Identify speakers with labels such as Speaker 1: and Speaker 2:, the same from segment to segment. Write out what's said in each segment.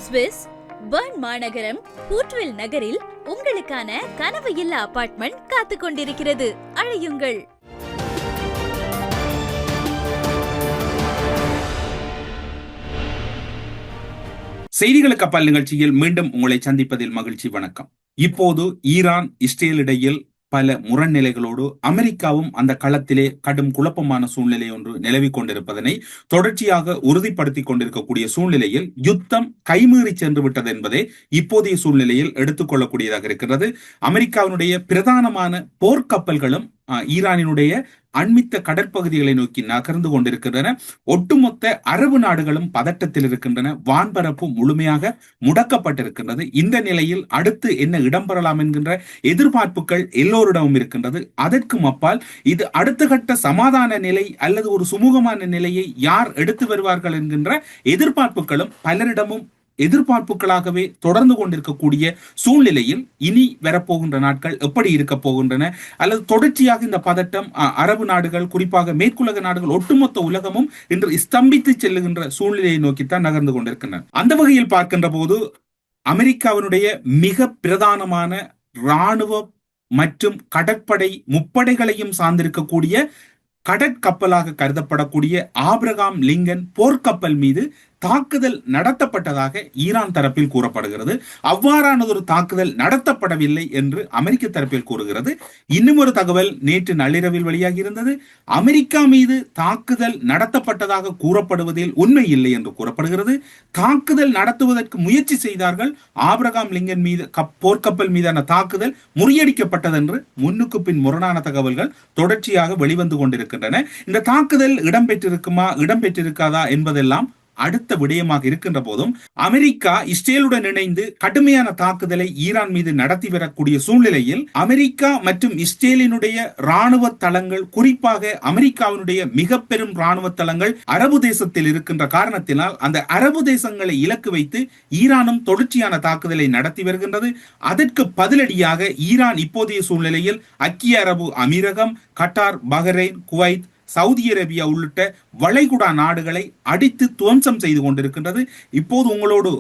Speaker 1: Swiss Berne மாநகரம் ஹூட்வில் நகரில் உங்களுக்கான கனவு இல்ல அபார்ட்மெண்ட் காத்துக் கொண்டிருக்கிறது. அழையுங்கள்.
Speaker 2: செய்திகளுக்கு அப்பால் நிகழ்ச்சியில் மீண்டும் உங்களை சந்திப்பதில் மகிழ்ச்சி. வணக்கம். இப்போது ஈரான் இஸ்ரேல் இடையில் பல முரண்நிலைகளோடு அமெரிக்காவும் அந்த களத்திலே கடும் குழப்பமான சூழ்நிலை ஒன்று நிலவிக் கொண்டிருப்பதனை தொடர்ச்சியாக உறுதிப்படுத்திக் கொண்டிருக்கக்கூடிய சூழ்நிலையில் யுத்தம் கைமீறி சென்று விட்டது என்பதே இப்போதைய சூழ்நிலையில் எடுத்துக்கொள்ளக்கூடியதாக இருக்கிறது. அமெரிக்காவினுடைய பிரதானமான போர்க்கப்பல்களும் ஈரானினுடைய அண்மித்த கடற்பகுதிகளை நோக்கி நகர்ந்து கொண்டிருக்கின்றன. ஒட்டுமொத்த அரபு நாடுகளும் பதட்டத்தில் இருக்கின்றன. வான்பரப்பு முழுமையாக முடக்கப்பட்டிருக்கின்றது. இந்த நிலையில் அடுத்து என்ன இடம்பெறலாம் என்கின்ற எதிர்பார்ப்புகள் எல்லோரிடமும் இருக்கின்றது. அதற்கும் அப்பால் இது அடுத்த கட்ட சமாதான நிலை அல்லது ஒரு சுமூகமான நிலையை யார் எடுத்து வருவார்கள் என்கின்ற எதிர்பார்ப்புகளும் பலரிடமும் எதிர்பார்ப்புகளாகவே தொடர்ந்து கொண்டிருக்கக்கூடிய சூழ்நிலையில் இனி வரப்போகின்ற நாட்கள் எப்படி இருக்க போகின்றன அல்லது தொடர்ச்சியாக இந்த பதட்டம் அரபு நாடுகள் குறிப்பாக மேற்குலக நாடுகள் ஒட்டுமொத்த உலகமும் இன்று ஸ்தம்பித்து செல்லுகின்ற சூழ்நிலையை நோக்கித்தான் நகர்ந்து கொண்டிருக்கின்றன. அந்த வகையில் பார்க்கின்ற போது அமெரிக்காவினுடைய மிக பிரதானமான இராணுவ மற்றும் கடற்படை முப்படைகளையும் சார்ந்திருக்கக்கூடிய கடற்கப்பலாக கருதப்படக்கூடிய ஆபிரகாம் லிங்கன் போர்க்கப்பல் மீது தாக்குதல் நடத்தப்பட்டதாக ஈரான் தரப்பில் கூறப்படுகிறது. அவ்வாறானதொரு தாக்குதல் நடத்தப்படவில்லை என்று அமெரிக்க தரப்பில் கூறுகிறது. இன்னும் ஒரு தகவல் நேற்று நள்ளிரவில் வெளியாகி இருந்தது. அமெரிக்கா மீது தாக்குதல் நடத்தப்பட்டதாக கூறப்படுவதில் உண்மை இல்லை என்று கூறப்படுகிறது. தாக்குதல் நடத்துவதற்கு முயற்சி செய்தார்கள். ஆபிரகாம் லிங்கன் மீது போர்க்கப்பல் மீதான தாக்குதல் முறியடிக்கப்பட்டது என்று முன்னுக்கு பின் முரணான தகவல்கள் தொடர்ச்சியாக வெளிவந்து கொண்டிருக்கின்றன. இந்த தாக்குதல் இடம்பெற்றிருக்காதா என்பதெல்லாம் அடுத்த விடயமாக இருக்கின்ற போதும் அமெரிக்கா இஸ்ரேலுடன் இணைந்து கடுமையான தாக்குதலை ஈரான் மீது நடத்தி வரக்கூடிய சூழ்நிலையில் அமெரிக்கா மற்றும் இஸ்ரேலினுடைய ராணுவ தளங்கள், குறிப்பாக அமெரிக்காவினுடைய மிக பெரும் ராணுவ தளங்கள் அரபு தேசத்தில் இருக்கின்ற காரணத்தினால் அந்த அரபு தேசங்களை இலக்கு வைத்து ஈரானும் தொடர்ச்சியான தாக்குதலை நடத்தி வருகின்றது. அதற்கு பதிலடியாக ஈரான் இப்போதைய சூழ்நிலையில் ஐக்கிய அரபு அமீரகம், Qatar, Bahrain, Kuwait, Saudi Arabia உள்ளிட்ட வளைகுடா நாடுகளை அடித்து துவம்சம் செய்து கொண்டிருக்கின்றது. இப்போது உங்களோடு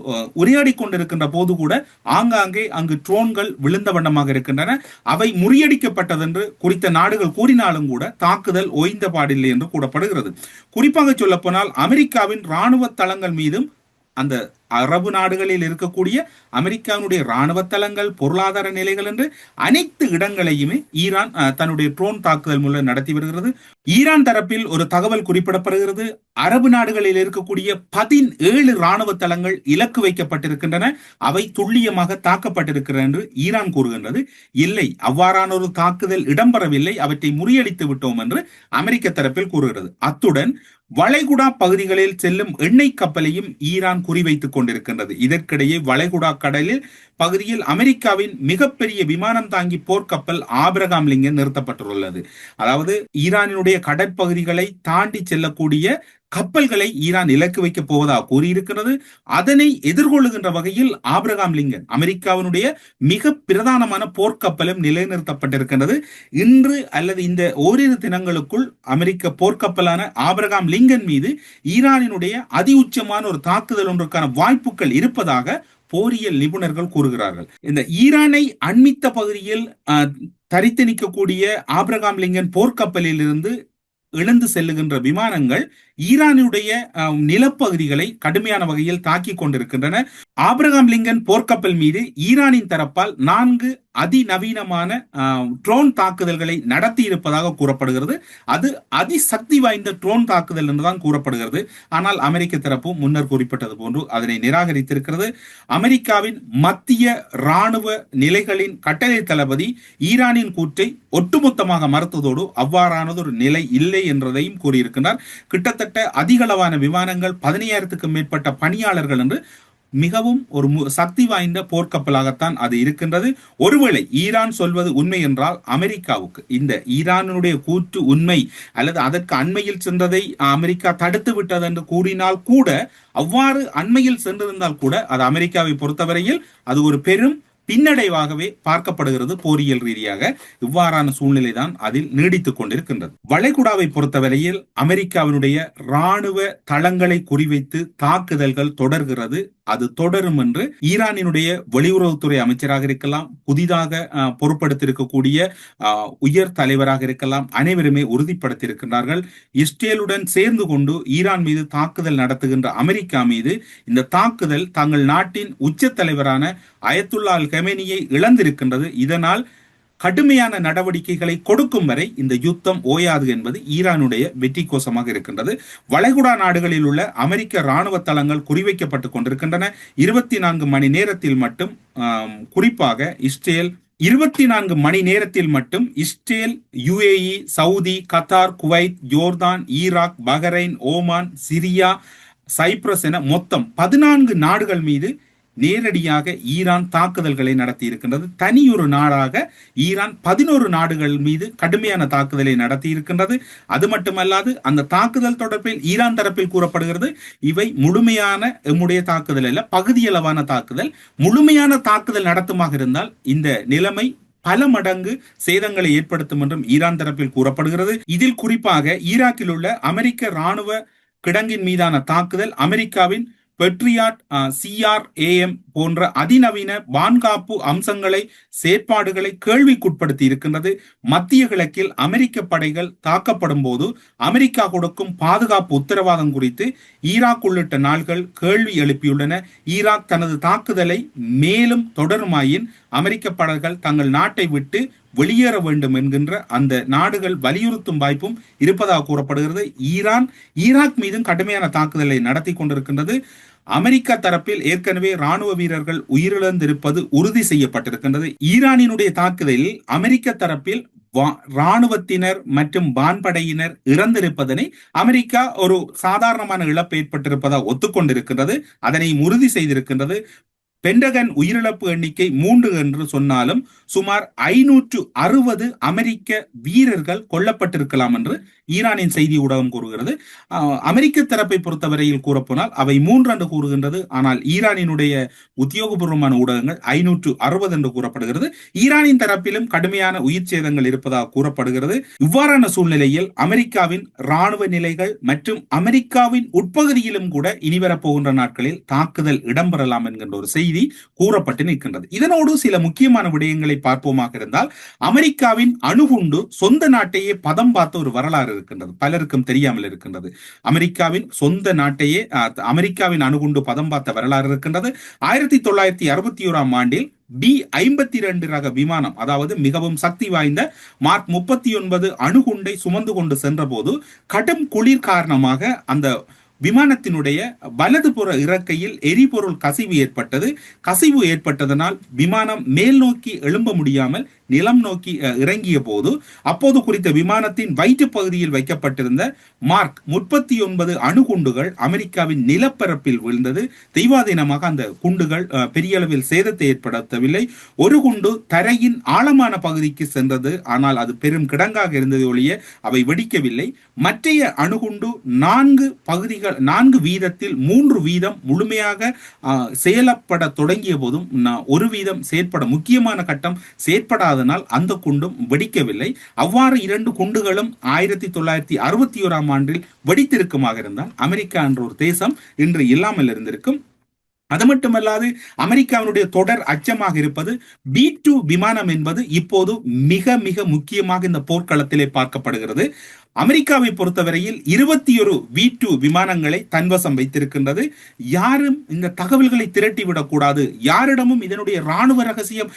Speaker 2: உரையாடி கொண்டிருக்கின்ற போது கூட ஆங்காங்கே அங்கு ட்ரோன்கள் விழுந்த வண்ணமாக இருக்கின்றன. அவை முறியடிக்கப்பட்டது என்று குறித்த நாடுகள் கூறினாலும் கூட தாக்குதல் ஓய்ந்த பாடில்லை என்று கூறப்படுகிறது. குறிப்பாக சொல்ல போனால் அமெரிக்காவின் இராணுவ தளங்கள் மீதும் அந்த அரபு நாடுகளில் இருக்கக்கூடிய அமெரிக்காவுடைய இராணுவ தளங்கள், பொருளாதார நிலைகள் என்று அனைத்து இடங்களையுமே ஈரான் தன்னுடைய ட்ரோன் தாக்குதல் மூலம் நடத்தி வருகிறது. ஈரான் தரப்பில் ஒரு தகவல் குறிப்பிடப்படுகிறது. அரபு நாடுகளில் இருக்கக்கூடிய 17 இராணுவ தளங்கள் இலக்கு வைக்கப்பட்டிருக்கின்றன. அவை துல்லியமாக தாக்கப்பட்டிருக்கிறது என்று ஈரான் கூறுகின்றது. இல்லை, அவ்வாறான ஒரு தாக்குதல் இடம்பெறவில்லை, அவற்றை முறியடித்து விட்டோம் என்று அமெரிக்க தரப்பில் கூறுகிறது. அத்துடன் வளைகுடா பகுதிகளில் செல்லும் எண்ணெய் கப்பலையும் ஈரான் குறிவைத்துக் கொண்டிருக்கின்றது. இதற்கிடையே வளைகுடா கடலில் பகுதியில் அமெரிக்காவின் மிகப்பெரிய விமானம் தாங்கி போர்க்கப்பல் ஆபிரகாம் லிங்கன் நிறுத்தப்பட்டுள்ளது. அதாவது ஈரானினுடைய கடற்பகுதிகளை தாண்டி செல்லக்கூடிய கப்பல்களை ஈரான் இலக்கு வைக்க போவதாக கூறியிருக்கிறது. அதனை எதிர்கொள்ளுகின்ற வகையில் ஆபிரகாம் லிங்கன் அமெரிக்காவினுடைய மிக பிரதானமான போர்க்கப்பலும் நிலைநிறுத்தப்பட்டிருக்கிறது. இன்று அல்லது இந்த ஓரிரு தினங்களுக்குள் அமெரிக்க போர்க்கப்பலான ஆபிரகாம் லிங்கன் மீது ஈரானினுடைய அதி உச்சமான ஒரு தாக்குதல் ஒன்றுக்கான வாய்ப்புகள் இருப்பதாக போரியல் நிபுணர்கள் கூறுகிறார்கள். இந்த ஈரானை அண்மித்த பகுதியில் தரித்து நிற்கக்கூடிய ஆபிரகாம் லிங்கன் போர்க்கப்பலில் இருந்து எழுந்து செல்லுகின்ற விமானங்கள் ஈரானுடைய நிலப்பகுதிகளை கடுமையான வகையில் தாக்கிக் கொண்டிருக்கின்றன. ஆபிரகாம் லிங்கன் போர்க்கப்பல் மீது ஈரானின் தரப்பால் 4 அதிநவீனமான ட்ரோன் தாக்குதல்களை நடத்தி இருப்பதாக கூறப்படுகிறது. அது அதிசக்தி வாய்ந்த ட்ரோன் தாக்குதல் என்றுதான் கூறப்படுகிறது. ஆனால் அமெரிக்க தரப்பு முன்னர் குறிப்பிட்டது போன்று அதனை நிராகரித்திருக்கிறது. அமெரிக்காவின் மத்திய இராணுவ நிலைகளின் கட்டளை தளபதி ஈரானின் கூற்றை ஒட்டுமொத்தமாக மறுத்ததோடு அவ்வாறானது ஒரு நிலை இல்லை என்றதையும் கூறியிருக்கிறார். கிட்டத்தட்ட அதிகளவான விமானங்கள், 15,000க்கும் மேற்பட்ட பணியாளர்கள் என்று மிகவும் ஒரு சக்தி வாய்ந்த போர்க்கப்பலாகத்தான் அது இருக்கின்றது. ஒருவேளை ஈரான் சொல்வது உண்மை என்றால் அமெரிக்காவுக்கு இந்த ஈரானுடைய கூற்று உண்மை அல்லது அதற்கு அண்மையில் சென்றதை அமெரிக்கா தடுத்து விட்டது என்று கூறினால் கூட, அவ்வாறு அண்மையில் சென்றிருந்தால் கூட அது அமெரிக்காவை பொறுத்தவரையில் அது ஒரு பெரும் பின்னடைவாகவே பார்க்கப்படுகிறது. போரியல் ரீதியாக இவ்வாறான சூழ்நிலை தான் அதில் நீடித்துக் கொண்டிருக்கின்றது. வளைகுடாவை பொறுத்தவரையில் அமெரிக்காவினுடைய இராணுவ தளங்களை குறிவைத்து தாக்குதல்கள் தொடர்கிறது. அது தொடரும் என்று ஈரானினுடைய வெளியுறவுத்துறை அமைச்சராக இருக்கலாம், புதிதாக பொறுப்படுத்திருக்கக்கூடிய உயர் தலைவராக இருக்கலாம், அனைவருமே உறுதிப்படுத்தியிருக்கிறார்கள். இஸ்ரேலுடன் சேர்ந்து கொண்டு ஈரான் மீது தாக்குதல் நடத்துகின்ற அமெரிக்கா மீது இந்த தாக்குதல் தங்கள் நாட்டின் உச்ச தலைவரான அயத்துல்லா அல் கமேனியை இழந்திருக்கின்றது. இதனால் கடுமையான நடவடிக்கைகளை கொடுக்கும் வரை இந்த யுத்தம் ஓயாது என்பது ஈரானுடைய வெற்றி கோஷமாக இருக்கின்றது. வளைகுடா நாடுகளில் உள்ள அமெரிக்க இராணுவ தளங்கள் குறிவைக்கப்பட்டுக் கொண்டிருக்கின்றன. 24 மணி நேரத்தில் மட்டும் குறிப்பாக இஸ்ரேல் 24 மணி நேரத்தில் மட்டும் Israel, UAE, Saudi, Qatar, Kuwait, Jordan, Iraq, Bahrain, Oman, Syria, Cyprus என மொத்தம் 14 நாடுகள் மீது நேரடியாக ஈரான் தாக்குதல்களை நடத்தி இருக்கின்றது. தனியொரு நாடாக ஈரான் 11 நாடுகள் மீது கடுமையான தாக்குதலை நடத்தி இருக்கின்றது. அது மட்டுமல்லாது அந்த தாக்குதல் தொடர்பில் ஈரான் தரப்பில் கூறப்படுகிறது, இவை முழுமையான எம்முடைய தாக்குதல் அல்ல, பகுதியளவான தாக்குதல். முழுமையான தாக்குதல் நடத்துமாக இருந்தால் இந்த நிலைமை பல மடங்கு சேதங்களை ஏற்படுத்தும் என்றும் ஈரான் தரப்பில் கூறப்படுகிறது. இதில் குறிப்பாக ஈராக்கில் உள்ள அமெரிக்க இராணுவ கிடங்கின் மீதான தாக்குதல் அமெரிக்காவின் பெட்ரியாட், CRAM போன்ற அதிநவீன வான்காப்பு அம்சங்களை செயற்பாடுகளை கேள்விக்குட்படுத்தி இருக்கின்றது. மத்திய கிழக்கில் அமெரிக்க படைகள் தாக்கப்படும் போது அமெரிக்கா கொடுக்கும் பாதுகாப்பு உத்தரவாதம் குறித்து ஈராக் உள்ளிட்ட நாடுகள் கேள்வி எழுப்பியுள்ளன. ஈராக் தனது தாக்குதலை மேலும் தொடருமாயின் அமெரிக்க படைகள் தங்கள் நாட்டை விட்டு வெளியேற வேண்டும் என்கின்ற அந்த நாடுகள் வலியுறுத்தும் வாய்ப்பும் இருப்பதாக கூறப்படுகிறது. ஈராக் மீதும் கடுமையான தாக்குதலை நடத்தி கொண்டிருக்கின்றது. அமெரிக்கா தரப்பில் ஏற்கனவே ராணுவ வீரர்கள் உயிரிழந்திருப்பது உறுதி செய்யப்பட்டிருக்கின்றது. ஈரானினுடைய தாக்குதலில் அமெரிக்க தரப்பில் ராணுவத்தினர் மற்றும் வான்படையினர் இறந்திருப்பதனை அமெரிக்கா ஒரு சாதாரணமான இழப்பு ஏற்பட்டிருப்பதாக ஒத்துக்கொண்டிருக்கின்றது. அதனை உறுதி செய்திருக்கின்றது. பென்டகன் உயிரிழப்பு எண்ணிக்கை 3 என்று சொன்னாலும் சுமார் 560 அமெரிக்க வீரர்கள் கொல்லப்பட்டிருக்கலாம் என்று ஈரானின் செய்தி ஊடகம் கூறுகிறது. அமெரிக்க தரப்பை பொறுத்தவரையில் கூறப்போனால் அவை 3 என்று கூறுகின்றது. ஆனால் ஈரானினுடைய உத்தியோகபூர்வமான ஊடகங்கள் 560 என்று கூறப்படுகிறது. ஈரானின் தரப்பிலும் கடுமையான உயிர் சேதங்கள் இருப்பதாக கூறப்படுகிறது. இவ்வாறான சூழ்நிலையில் அமெரிக்காவின் இராணுவ நிலைகள் மற்றும் அமெரிக்காவின் உட்பகுதியிலும் கூட இனிவரப்போகின்ற நாட்களில் தாக்குதல் இடம்பெறலாம் என்கின்ற ஒரு செய்தி கூறப்பட்டு நிற்கின்றது. இதனோடு சில முக்கியமான விடயங்களை பார்ப்போமாக இருந்தால், அமெரிக்காவின் அணுகுண்டு சொந்த நாட்டையே பதம் பார்த்த ஒரு வரலாறு இருக்கின்றது. பலருக்கும் தெரியாமல் இருக்கின்றது. அமெரிக்காவின் சொந்த நாட்டையே அமெரிக்காவின் அணுகுண்டு பதம் பார்த்த வரலாறு இருக்கின்றது. 1961 ஆண்டில் B-52 ரக விமானம், அதாவது மிகவும் சக்தி வாய்ந்த மார்க் 39 அணுகுண்டை சுமந்து கொண்டு சென்ற போது கடும் குளிர் காரணமாக அந்த விமானத்தினுடைய வலதுபுற இறக்கையில் எரிபொருள் கசிவு ஏற்பட்டது. கசிவு ஏற்பட்டதனால் விமானம் மேல் நோக்கி எழும்ப முடியாமல் நிலம் நோக்கி இறங்கிய போது அப்போது குறித்த விமானத்தின் வயிற்று பகுதியில் வைக்கப்பட்டிருந்த மார்க் 39 அணுகுண்டுகள் அமெரிக்காவின் நிலப்பரப்பில் விழுந்தது. தெய்வாதீனமாக அந்த குண்டுகள் பெரிய அளவில் சேதத்தை ஏற்படுத்தவில்லை. ஒரு குண்டு தரையின் ஆழமான பகுதிக்கு சென்றது. ஆனால் அது பெரும் கிடங்காக இருந்தது ஒழிய அவை வெடிக்கவில்லை. மற்றைய அணுகுண்டு 4 வீதத்தில் 3 வீதம் முழுமையாக செயல்பட தொடங்கிய போதும் 1 வீதம் செயற்பட முக்கியமான கட்டம் செயற்படாதனால் அந்த குண்டும் வெடிக்கவில்லை. அவ்வாறு 2 குண்டுகளும் 1961 ஆண்டில் வெடித்திருக்குமாக இருந்தால் அமெரிக்கா என்ற ஒரு தேசம் இன்று இல்லாமல் இருந்திருக்கும். அது மட்டுமல்லாது அமெரிக்காவினுடைய தொடர் அச்சமாக இருப்பது B-2 விமானம் என்பது இப்போது மிக மிக முக்கியமாக இந்த போர்க்களத்திலே பார்க்கப்படுகிறது. அமெரிக்காவை பொறுத்தவரையில் 21 B-2 விமானங்களை தன்வசம் வைத்திருக்கின்றது. யாரும் இந்த தகவல்களை திரட்டிவிடக் கூடாது, யாரிடமும் இதனுடைய இராணுவ ரகசியம்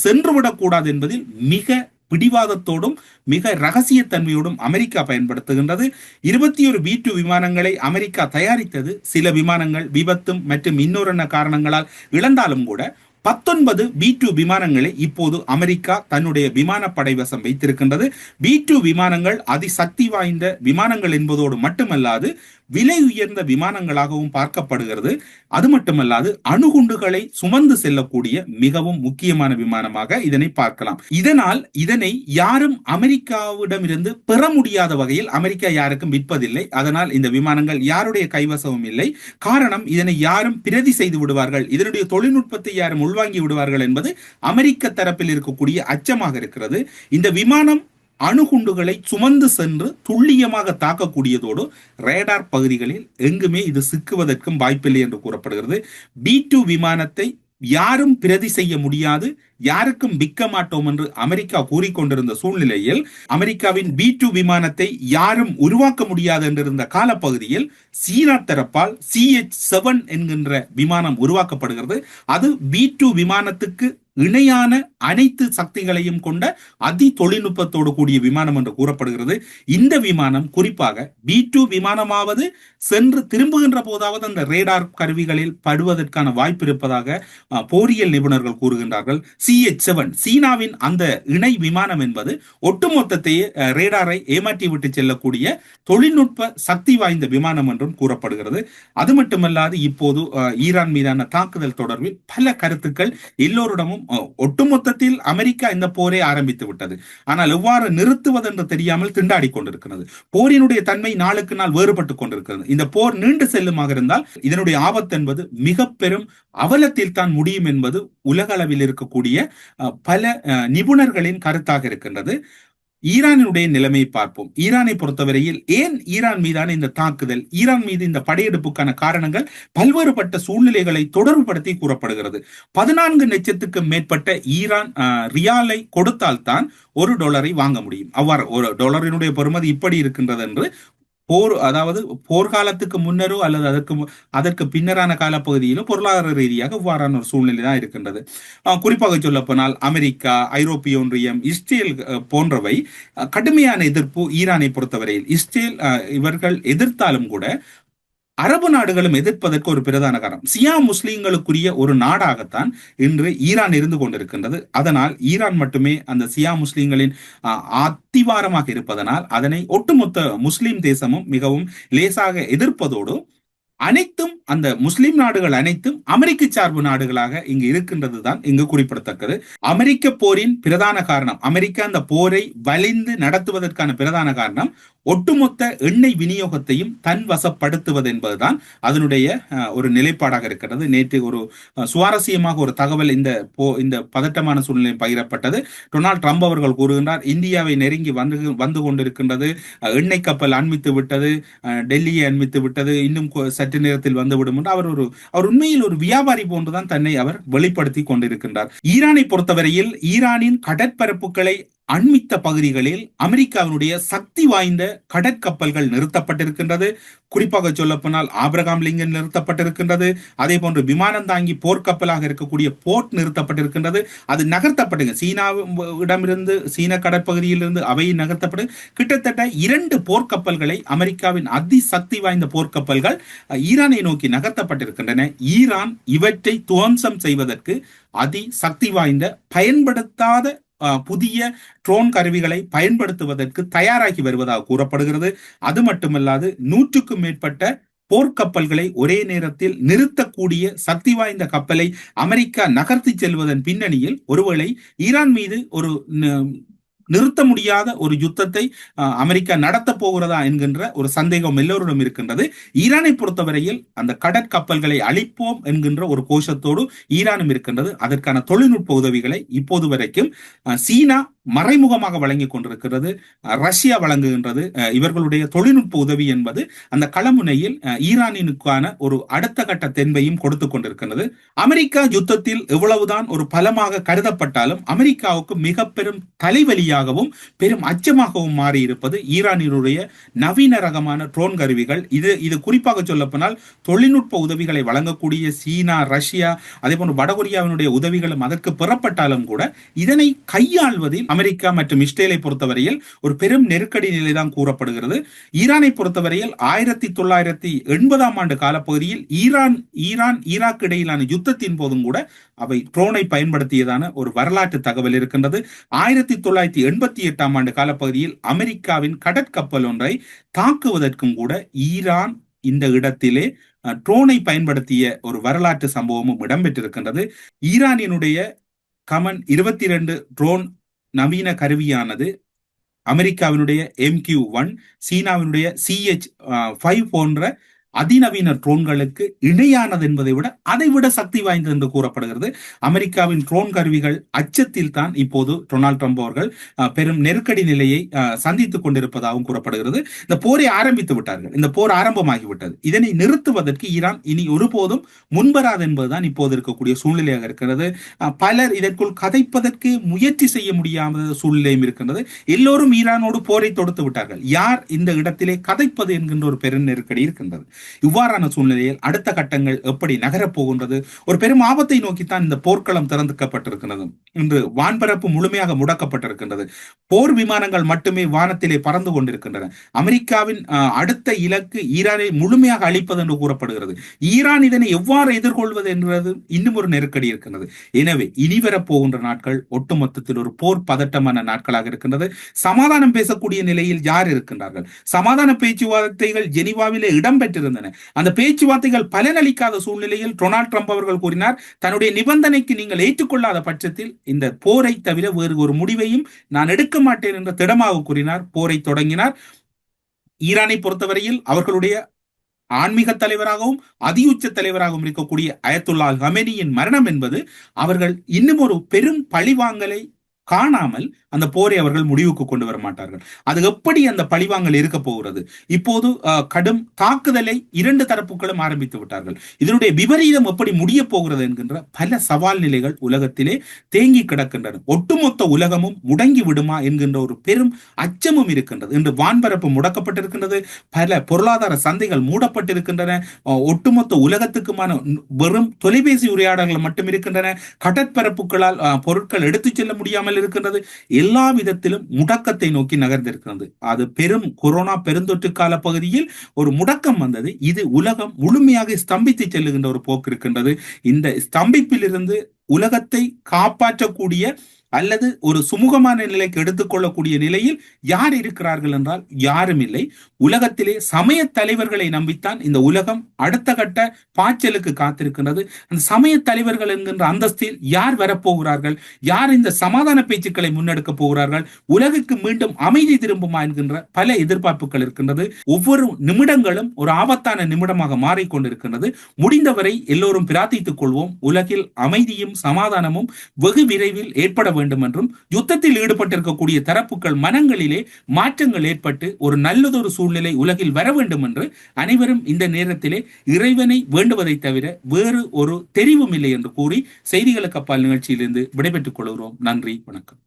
Speaker 2: சென்றுவிடக் கூடாது என்பதில் மிக பிடிவாதத்தோடும் மிக ரகசியத்தன்மையோடும் அமெரிக்கா பயன்படுத்துகின்றது. 21 B-2 விமானங்களை அமெரிக்கா தயாரித்தது. சில விமானங்கள் விபத்தும் மற்றும் இன்னொரு காரணங்களால் இழந்தாலும் கூட 19 B-2 விமானங்களை இப்போது அமெரிக்கா தன்னுடைய விமானப்படை வசம் வைத்திருக்கின்றது. B-2 விமானங்கள் அதிசக்தி வாய்ந்த விமானங்கள் என்பதோடு மட்டுமல்லாது விலை உயர்ந்த விமானங்களாகவும் பார்க்கப்படுகிறது. அது மட்டுமல்லாது அணுகுண்டுகளை சுமந்து செல்லக்கூடிய மிகவும் முக்கியமான விமானமாக இதனை பார்க்கலாம். இதனால் இதனை யாரும் அமெரிக்காவிடமிருந்து பெற முடியாத வகையில் அமெரிக்கா யாருக்கும் விற்பதில்லை. அதனால் இந்த விமானங்கள் யாருடைய கைவசமும் இல்லை. காரணம், இதனை யாரும் பிரதி செய்து விடுவார்கள், இதனுடைய தொழில்நுட்பத்தை யாரும் உள்வாங்கி விடுவார்கள் என்பது அமெரிக்க தரப்பில் இருக்கக்கூடிய அச்சமாக இருக்கிறது. இந்த விமானம் அணுகுண்டுகளை சுமந்து சென்று துல்லியமாக தாக்கக்கூடியதோடு ரேடார் பகுதிகளில் எங்குமே இது சிக்குவதற்கும் வாய்ப்பில்லை என்று கூறப்படுகிறது. B2 விமானத்தை யாரும் பிரதி செய்ய முடியாது, யாருக்கும் விற்க மாட்டோம் என்று அமெரிக்கா கூறிக்கொண்டிருந்த சூழ்நிலையில் அமெரிக்காவின் B2 விமானத்தை யாரும் உருவாக்க முடியாது என்றிருந்த காலப்பகுதியில் சீனா தரப்பால் CH-7 என்கின்ற விமானம் உருவாக்கப்படுகிறது. அது B2 விமானத்துக்கு இணையான அனைத்து சக்திகளையும் கொண்ட அதி தொழில்நுட்பத்தோடு கூடிய விமானம் என்று கூறப்படுகிறது. இந்த விமானம் குறிப்பாக B2 விமானமாவது சென்று திரும்புகின்ற போதாவது அந்த ரேடார் கருவிகளில் படுவதற்கான வாய்ப்பு இருப்பதாக போரியல் நிபுணர்கள் கூறுகின்றார்கள். CH-7 சீனாவின் அந்த இணை விமானம் என்பது ஒட்டுமொத்தத்தையே ரேடாரை ஏமாற்றி விட்டு செல்லக்கூடிய தொழில்நுட்ப சக்தி வாய்ந்த விமானம் என்றும் கூறப்படுகிறது. அது மட்டுமல்லாது இப்போது ஈரான் மீதான தாக்குதல் தொடர்பில் பல கருத்துக்கள் எல்லோரிடமும் ஒட்டுமொத்தத்தில் அமெரிக்கா இந்த போரை ஆரம்பித்து விட்டது. ஆனால் எவ்வாறு நிறுத்துவது என்று தெரியாமல் திண்டாடி கொண்டிருக்கிறது. போரினுடைய தன்மை நாளுக்கு நாள் வேறுபட்டுக் கொண்டிருக்கிறது. இந்த போர் நீண்டு செல்லுமாக இருந்தால் இதனுடைய ஆபத்து என்பது மிக பெரும் அவலத்தில் தான் முடியும் என்பது உலக அளவில் இருக்கக்கூடிய பல நிபுணர்களின் கருத்தாக இருக்கின்றது. ஈரானுடைய நிலைமையை பார்ப்போம். ஈரானை பொறுத்தவரையில் ஏன் ஈரான் மீதான இந்த தாக்குதல், ஈரான் மீது இந்த படையெடுப்புக்கான காரணங்கள் பல்வேறுபட்ட சூழ்நிலைகளை தொடர்புபடுத்தி கூறப்படுகிறது. 14 லட்சத்துக்கு மேற்பட்ட ஈரான் ரியாலை கொடுத்தால்தான் $1 வாங்க முடியும். அவ்வாறு $1 பெறுமதி இப்படி இருக்கின்றது என்று போர், அதாவது போர்க்காலத்துக்கு முன்னரோ அல்லது அதற்கு பின்னரான காலப்பகுதியிலும் பொருளாதார ரீதியாக இவ்வாறான ஒரு சூழ்நிலை தான் இருக்கின்றது. குறிப்பாக சொல்ல போனால் அமெரிக்கா, ஐரோப்பிய ஒன்றியம், இஸ்ரேல் போன்றவை கடுமையான எதிர்ப்பு ஈரானை பொறுத்தவரையில். இஸ்ரேல் இவர்கள் எதிர்த்தாலும் கூட அரபு நாடுகளும் எதிர்ப்பதற்கு ஒரு பிரதான காரணம், சியா முஸ்லிம்களுக்குரிய ஒரு நாடாகத்தான் இன்று ஈரான் இருந்து கொண்டிருக்கின்றது. அதனால் ஈரான் மட்டுமே அந்த சியா முஸ்லிம்களின் அத்திவாரமாக இருப்பதனால் அதனை ஒட்டுமொத்த முஸ்லிம் தேசமும் மிகவும் லேசாக எதிர்ப்பதோடு அனைத்தும் அந்த முஸ்லிம் நாடுகள் அனைத்தும் அமெரிக்க சார்பு நாடுகளாக இங்கு இருக்கின்றது தான் இங்கு குறிப்பிடத்தக்கது. அமெரிக்க போரின் பிரதான காரணம், அமெரிக்கா அந்த போரை வலிந்து நடத்துவதற்கான பிரதான காரணம் ஒட்டுமொத்த எண்ணெய் விநியோகத்தையும் தன் வசப்படுத்துவது என்பதுதான் அதனுடைய ஒரு நிலைப்பாடாக இருக்கிறது. நேற்று ஒரு சுவாரஸ்யமாக ஒரு தகவல் இந்த பதட்டமான சூழ்நிலை பகிரப்பட்டது. டொனால்ட் ட்ரம்ப் அவர்கள் கூறுகின்றார், இந்தியாவை நெருங்கி வந்து கொண்டிருக்கின்றது, எண்ணெய் கப்பல் அண்மித்து விட்டது, டெல்லியை அண்மித்து விட்டது, இன்னும் சற்று நேரத்தில் வந்துவிடும் என்று அவர் உண்மையில் ஒரு வியாபாரி போன்றுதான் தன்னை அவர் வெளிப்படுத்தி கொண்டிருக்கின்றார். ஈரானை பொறுத்தவரையில் ஈரானின் கடற்பரப்புகளை அண்மித்த பகுதிகளில் அமெரிக்காவினுடைய சக்தி வாய்ந்த கடற்கப்பல்கள் நிறுத்தப்பட்டிருக்கின்றது. குறிப்பாக சொல்ல போனால் ஆப்ரகாம் லிங்கன் நிறுத்தப்பட்டிருக்கின்றது. அதே போன்று விமானம் தாங்கி போர்க்கப்பலாக இருக்கக்கூடிய போர்ட் நிறுத்தப்பட்டிருக்கின்றது. அது நகர்த்தப்பட்டு சீனாவிடமிருந்து, சீன கடற்பகுதியிலிருந்து அவை நகர்த்தப்பட்டு கிட்டத்தட்ட 2 போர்க்கப்பல்களை அமெரிக்காவின் அதி சக்தி வாய்ந்த போர்க்கப்பல்கள் ஈரானை நோக்கி நகர்த்தப்பட்டிருக்கின்றன. ஈரான் இவற்றை துவம்சம் செய்வதற்கு அதி சக்தி வாய்ந்த பயன்படுத்தாத புதிய ட்ரோன் கருவிகளை பயன்படுத்துவதற்கு தயாராகி வருவதாக கூறப்படுகிறது. அது மட்டுமல்லாது 100க்கும் மேற்பட்ட போர்க்கப்பல்களை ஒரே நேரத்தில் நிறுத்தக்கூடிய சக்தி வாய்ந்த கப்பலை அமெரிக்கா நகர்த்தி செல்வதன் பின்னணியில் ஒருவேளை ஈரான் மீது ஒரு நிறுத்த முடியாத ஒரு யுத்தத்தை அமெரிக்கா நடத்த போகிறதா என்கின்ற ஒரு சந்தேகம் எல்லோரிடம் இருக்கின்றது. ஈரானை பொறுத்தவரையில் அந்த கடற்கப்பல்களை அழிப்போம் என்கின்ற ஒரு கோஷத்தோடு ஈரானும் இருக்கின்றது. அதற்கான தொழில்நுட்ப உதவிகளை இப்போது வரைக்கும் சீனா மறைமுகமாக வழங்கி கொண்டிருக்கிறது, ரஷ்யா வழங்குகின்றது. இவர்களுடைய தொழில்நுட்ப உதவி என்பது அந்த களமுனையில் ஈரானினுக்கான ஒரு அடுத்த கட்ட தென்பையும் கொடுத்து கொண்டிருக்கிறது. அமெரிக்கா யுத்தத்தில் எவ்வளவுதான் ஒரு பலமாக கருதப்பட்டாலும் அமெரிக்காவுக்கு மிக பெரும் தலைவலியாகவும் பெரும் அச்சமாகவும் மாறி இருப்பது ஈரானினுடைய நவீன ரகமான ட்ரோன் கருவிகள். இது குறிப்பாக சொல்ல போனால் தொழில்நுட்ப உதவிகளை வழங்கக்கூடிய சீனா, ரஷ்யா, அதே போன்று வடகொரியாவினுடைய உதவிகளும் அதற்கு பெறப்பட்டாலும் கூட இதனை கையாள்வதில் அமெரிக்கா மற்றும் இஸ்ரேலை பொறுத்தவரையில் ஒரு பெரும் நெருக்கடி நிலைதான் கூறப்படுகிறது. ஈரானை பொறுத்தவரையில் 1980ஆம் ஆண்டு காலப்பகுதியில் ஈராக் இடையிலான யுத்தத்தின் போதும் கூட அவை ட்ரோனை பயன்படுத்தியதான ஒரு வரலாற்று தகவல் இருக்கின்றது. 1988ஆம் ஆண்டு காலப்பகுதியில் அமெரிக்காவின் கடற்கப்பல் ஒன்றை தாக்குவதற்கும் கூட ஈரான் இந்த இடத்திலே ட்ரோனை பயன்படுத்திய ஒரு வரலாற்று சம்பவமும் இடம்பெற்றிருக்கின்றது. ஈரானினுடைய கமன் 22 ட்ரோன் நவீன கருவியானது அமெரிக்காவினுடைய MQ-1, சீனாவினுடைய CH-5 போன்ற அதிநவீன ட்ரோன்களுக்கு இணையானது என்பதை விட அதைவிட சக்தி வாய்ந்தது என்று கூறப்படுகிறது. அமெரிக்காவின் ட்ரோன் கருவிகள் அச்சத்தில் தான் இப்போது டொனால்ட் ட்ரம்ப் அவர்கள் பெரும் நெருக்கடி நிலையை சந்தித்துக் கொண்டிருப்பதாகவும் கூறப்படுகிறது. இந்த போரை ஆரம்பித்து விட்டார்கள், இந்த போர் ஆரம்பமாகிவிட்டது. இதனை நிறுத்துவதற்கு ஈரான் இனி ஒருபோதும் முன்வராது என்பதுதான் இப்போது இருக்கக்கூடிய சூழ்நிலையாக இருக்கிறது. பலர் இதற்குள் கதைப்பதற்கு முயற்சி செய்ய முடியாத சூழ்நிலையும் இருக்கின்றது. எல்லோரும் ஈரானோடு போரை தொடுத்து விட்டார்கள். யார் இந்த இடத்திலே கதைப்பது என்கின்ற ஒரு பெரும் நெருக்கடி இருக்கின்றது. இவ்வாறான சூழ்நிலையில் அடுத்த கட்டங்கள் எப்படி நகரப் போகின்றது? ஒரு பெரும் ஆபத்தை நோக்கித்தான் இந்த போர்க்களம் திறந்துக்கப்பட்டிருக்கிறது. இன்று வான்பரப்பு முழுமையாக முடக்கப்பட்டிருக்கின்றது. போர் விமானங்கள் மட்டுமே வானத்திலே பறந்து கொண்டிருக்கின்றன. அமெரிக்காவின் அடுத்த இலக்கு ஈரானை முழுமையாக அழிப்பது என்று கூறப்படுகிறது. ஈரான் இதனை எவ்வாறு எதிர்கொள்வது என்பது இன்னும் ஒரு நெருக்கடி இருக்கின்றது. எனவே இனிவரப் போகின்ற நாட்கள் ஒட்டுமொத்தத்தில் ஒரு போர் பதட்டமான நாட்களாக இருக்கின்றது. சமாதானம் பேசக்கூடிய நிலையில் யார் இருக்கின்றார்கள்? சமாதான பேச்சுவார்த்தைகள் ஜெனீவாவிலே இடம்பெற்றிருந்தன. அந்த பேச்சுவார்த்தைகள் பலனளிக்காத சூழ்நிலையில் டொனால்ட் ட்ரம்ப் அவர்கள் கூறினார், தன்னுடைய நிபந்தனைக்கு நீங்கள் ஏற்றுக்கொள்ளாத பட்சத்தில் இந்த போரை தவிர வேறு ஒரு முடிவையும் நான் எடுக்க மாட்டேன் என்ற திடமாக கூறினார். போரை தொடங்கினார். ஈரானை பொறுத்தவரையில் அவர்களுடைய ஆன்மீக தலைவராகவும் அதியுச்ச தலைவராகவும் இருக்கக்கூடிய அயத்துல்லா ஹமேனியின் மரணம் என்பது அவர்கள் இன்னும் ஒரு பெரும் பழிவாங்கலை காணாமல் அந்த போரை அவர்கள் முடிவுக்கு கொண்டு வர மாட்டார்கள். அது எப்படி அந்த பழிவாங்கல் இருக்க போகிறது? இப்போது கடும் தாக்குதலை இரண்டு தரப்புகளும் ஆரம்பித்து விட்டார்கள். இதனுடைய விபரீதம் எப்படி முடிய போகிறது என்கின்ற பல சவால் நிலைகள் உலகத்திலே தேங்கி கிடக்கின்றன. ஒட்டுமொத்த உலகமும் முடங்கி விடுமா என்கின்ற ஒரு பெரும் அச்சமும் இருக்கின்றது. இன்று வான்பரப்பு முடக்கப்பட்டிருக்கின்றது. பல பொருளாதார சந்தைகள் மூடப்பட்டிருக்கின்றன. ஒட்டுமொத்த உலகத்துக்குமான வெறும் தொலைபேசி உரையாடல்கள் மட்டும் இருக்கின்றன. கடற்பரப்புகளால் பொருட்கள் எடுத்துச் செல்ல முடியாமல் இருக்கின்றது. எல்லா விதத்திலும் முடக்கத்தை நோக்கி நகர்ந்திருக்கிறது. அது பெரும் கொரோனா பெருந்தொற்று கால பகுதியில் ஒரு முடக்கம் வந்தது. இது உலகம் முழுமையாக ஸ்தம்பித்து செல்லுகின்ற ஒரு போக்கு இருக்கின்றது. இந்த ஸ்தம்பிப்பில் இருந்து உலகத்தை காப்பாற்றக்கூடிய அல்லது ஒரு சுமூகமான நிலைக்கு எடுத்துக்கொள்ளக்கூடிய நிலையில் யார் இருக்கிறார்கள் என்றால் யாரும் இல்லை. உலகத்திலே சமய தலைவர்களை நம்பித்தான் இந்த உலகம் அடுத்த கட்ட பாய்ச்சலுக்கு காத்திருக்கின்றது. அந்த சமய தலைவர்கள் என்கின்ற அந்தஸ்தில் யார் வரப்போகிறார்கள்? யார் இந்த சமாதான பேச்சுக்களை முன்னெடுக்க போகிறார்கள்? உலகுக்கு மீண்டும் அமைதி திரும்புமா என்கின்ற பல எதிர்பார்ப்புகள் இருக்கின்றது. ஒவ்வொரு நிமிடங்களும் ஒரு ஆபத்தான நிமிடமாக மாறிக்கொண்டிருக்கின்றது. முடிந்தவரை எல்லோரும் பிரார்த்தித்துக் கொள்வோம். உலகில் அமைதியும் சமாதானமும் வெகு விரைவில் ஏற்பட வேண்டும் என்றும், யுத்தத்தில் ஈடுபட்டிருக்கக்கூடிய தரப்புகள் மனங்களிலே மாற்றங்கள் ஏற்பட்டு ஒரு நல்லதொரு சூழ்நிலை உலகில் வர வேண்டும் என்று அனைவரும் இந்த நேரத்திலே இறைவனை வேண்டுவதை தவிர வேறு ஒரு தெரிவும் இல்லை என்று கூறி செய்திகளுக்கு அப்பால் நிகழ்ச்சியிலிருந்து விடைபெற்றுக் கொள்கிறோம். நன்றி, வணக்கம்.